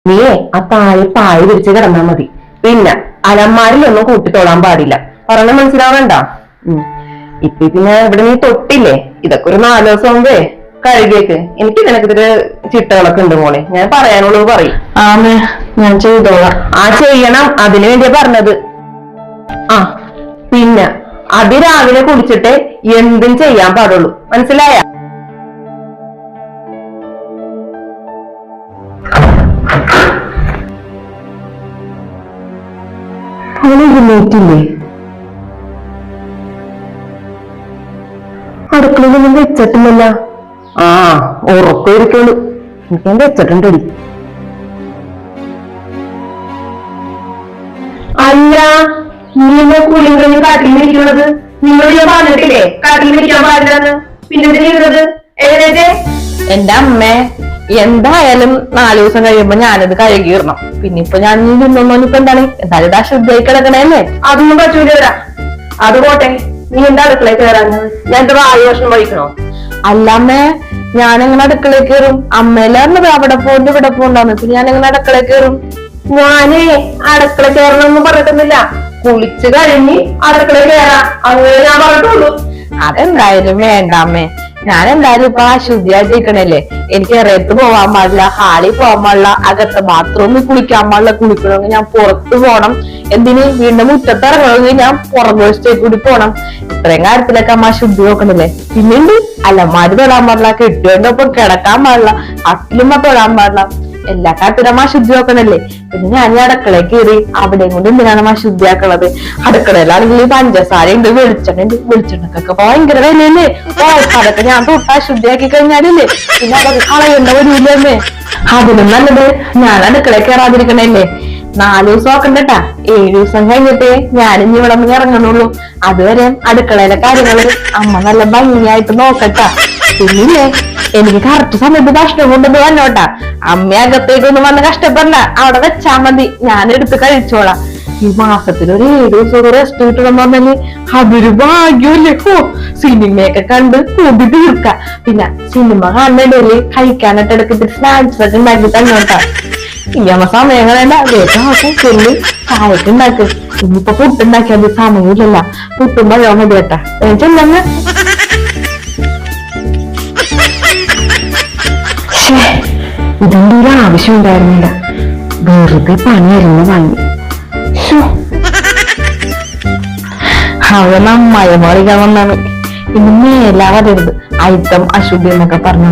നീയേ ആ താഴെ പായ വിരിച്ച് കിടന്നാ മതി. പിന്നെ അലമാരിലൊന്നും കൂട്ടിത്തോളാൻ പാടില്ല. പറഞ്ഞ മനസ്സിലാവണ്ട. ഇപ്പൊ പിന്നെ ഇവിടെ നീ തൊട്ടില്ലേ, ഇതൊക്കെ ഒരു 4 ദിവസം മുമ്പേ കഴുകിയേക്ക്. എനിക്ക് നിനക്കിതൊരു ചിട്ടകളൊക്കെ ഉണ്ട് മോളെ, ഞാൻ പറയാനുള്ളത് പറയും. ഞാൻ ചെയ്തോളാം. ചെയ്യണം, അതിനു വേണ്ടിയാ പറഞ്ഞത്. പിന്നെ അതിരാവിലെ കുളിച്ചിട്ട് എന്തും ചെയ്യാൻ പാടുള്ളൂ, മനസ്സിലായ? ില്ലേ അടുക്കളയിലൊന്നും വെച്ചിട്ടില്ലല്ല. ഉറപ്പായിരിക്കുള്ളൂ, എനിക്ക് വെച്ചിട്ടുണ്ടടി. അല്ല, നീ കൂലിയും കഴിഞ്ഞ് കാട്ടിൽ നിൽക്കുന്നത്? നിങ്ങൾ ഞാൻ പറഞ്ഞിട്ടില്ലേ കാട്ടിൽ നിൽക്കാൻ പാടില്ലെന്ന്? പിന്നെ ചെയ്യുന്നത് എന്റെ അമ്മേ, എന്തായാലും 4 ദിവസം കഴിയുമ്പോ ഞാനത് കഴുകിയിടണം. പിന്നെ ഇപ്പൊ ഞാൻ നിന്നൊന്നും ഇപ്പൊ എന്താണ്, എന്തായാലും ഇതാ ശുദ്ധായി കിടക്കണല്ലേ. അതൊന്നും പറ്റൂല. അത് പോട്ടെ, നീ എന്താ അടുക്കളയിൽ കയറാഞ്ഞത്? ഞാൻ എന്താ വായു ഭക്ഷണം കഴിക്കണോ? അല്ലമ്മേ, ഞാനെങ്ങനെ അടുക്കളയിൽ കയറും? അമ്മയിലാർന്നത് അവിടെ പോണ്ട് ഇവിടെ പോണ്ടാന്ന്. പിന്നെ ഞാനെങ്ങനെ അടുക്കളയിൽ കയറും? ഞാനേ അടുക്കള കയറണമെന്നും പറഞ്ഞിട്ടൊന്നുമില്ല. കുളിച്ച് കഴിഞ്ഞ് അടുക്കളയിൽ കയറാം, അങ്ങനെ ഞാൻ പറഞ്ഞിട്ടുള്ളൂ. അതെന്തായാലും വേണ്ട അമ്മേ. ഞാൻ എന്തായാലും ഇപ്പൊ ശുദ്ധിയായിട്ടിരിക്കണല്ലേ. എനിക്ക് ഇറയത്ത് പോവാൻ പാടില്ല, ഹാളിൽ പോകാൻ പാടില്ല, അകത്ത് ബാത്റൂമിൽ കുളിക്കാൻ പാടില്ല. കുളിക്കണമെങ്കിൽ ഞാൻ പുറത്ത് പോകണം. എന്തിന് വീണ്ടും മുറ്റത്ത് ഇറങ്ങണമെങ്കിൽ ഞാൻ പുറകുവശത്തേക്ക് കൂടി പോണം. ഇത്രയും കാര്യത്തിലൊക്കെ അമ്മ ശുദ്ധി നോക്കണില്ലേ. പിന്നെയുണ്ട് അലമാരി തൊടാൻ പാടില്ല, കെട്ടിയതിന്റെ ഒപ്പം കിടക്കാൻ പാടില്ല, കട്ടിലുമ്മ തൊടാൻ പാടില്ല. എല്ലാ കാര്യത്തിലും അമ്മ ശുദ്ധി നോക്കണല്ലേ. പിന്നെ ഞാൻ ഈ അടുക്കളയിൽ കയറി അവിടെയും കൊണ്ട് എന്തിനാണ് അമ്മ ശുദ്ധിയാക്കണത്? അടുക്കളയിലാണെങ്കിൽ പഞ്ചസാര ഉണ്ട്, വെളിച്ചെണ്ണ ഉണ്ട്. വെളിച്ചെണ്ണക്കൊക്കെ ഭയങ്കര വിലയല്ലേ. അതൊക്കെ ഞാൻ തൊട്ടാ ശുദ്ധിയാക്കി കഴിഞ്ഞാലില്ലേ പിന്നെ അതൊക്കെ കളയേണ്ട വരൂല്ലേ. അതിനും നല്ലത് ഞാൻ അടുക്കളയിൽ കയറാതിരിക്കണല്ലേ. 4 ദിവസം നോക്കണ്ടട്ടാ, 7 ദിവസം കഴിഞ്ഞിട്ടേ ഞാനിഞ്ഞി ഇവിടെ നിന്ന് ഇറങ്ങണുള്ളൂ. അതുവരെ അടുക്കളയിലെ കാര്യങ്ങള് അമ്മ നല്ല ഭംഗിയായിട്ട് നോക്കട്ടാ. പിന്നില്ലേ, എനിക്ക് കറക്റ്റ് സമയത്ത് ഭക്ഷണം കൊണ്ടുവന്ന് വന്നോട്ടാ. അമ്മ അകത്തേക്കൊന്നും വന്ന് കഷ്ടപ്പെടണ്ട, അവിടെ വെച്ചാ മതി, ഞാൻ എടുത്ത് കഴിച്ചോളാം. ഈ മാസത്തിൽ ഒരു 7 ദിവസം റെസ്റ്റ് കിട്ടണമെന്ന് പറഞ്ഞാല് അതൊരു ഭാഗ്യമല്ലേ. സിനിമയൊക്കെ കണ്ട് കൂടി തീർക്കാം. പിന്നെ സിനിമ കാണുന്നതില് കഴിക്കാനായിട്ട് എടുത്തിട്ട് സ്നാക്സ് ഒക്കെ ഉണ്ടാക്കി തന്നോട്ടാ. ഇനിയമ്മ സമയം കളയണ്ട, വേഗം ചെല്ലി ചായക്ക് ഉണ്ടാക്ക്. ഇനിയിപ്പൊ പുട്ടുണ്ടാക്കിയത് സമയമില്ലല്ല, പുട്ടും പഴം മതി കേട്ടാ. ചെല്ലങ്ങ ഇതിന്റെ ഒരു ആവശ്യം ഉണ്ടായിരുന്നില്ല, വെറുതെ പണിയായിരുന്നു വാങ്ങി. അവൻ അമ്മായി മറിക്കാൻ വന്നാണ്. ഇനി മേലാവരുത് ഐറ്റം അശുദ്ധി എന്നൊക്കെ പറഞ്ഞു.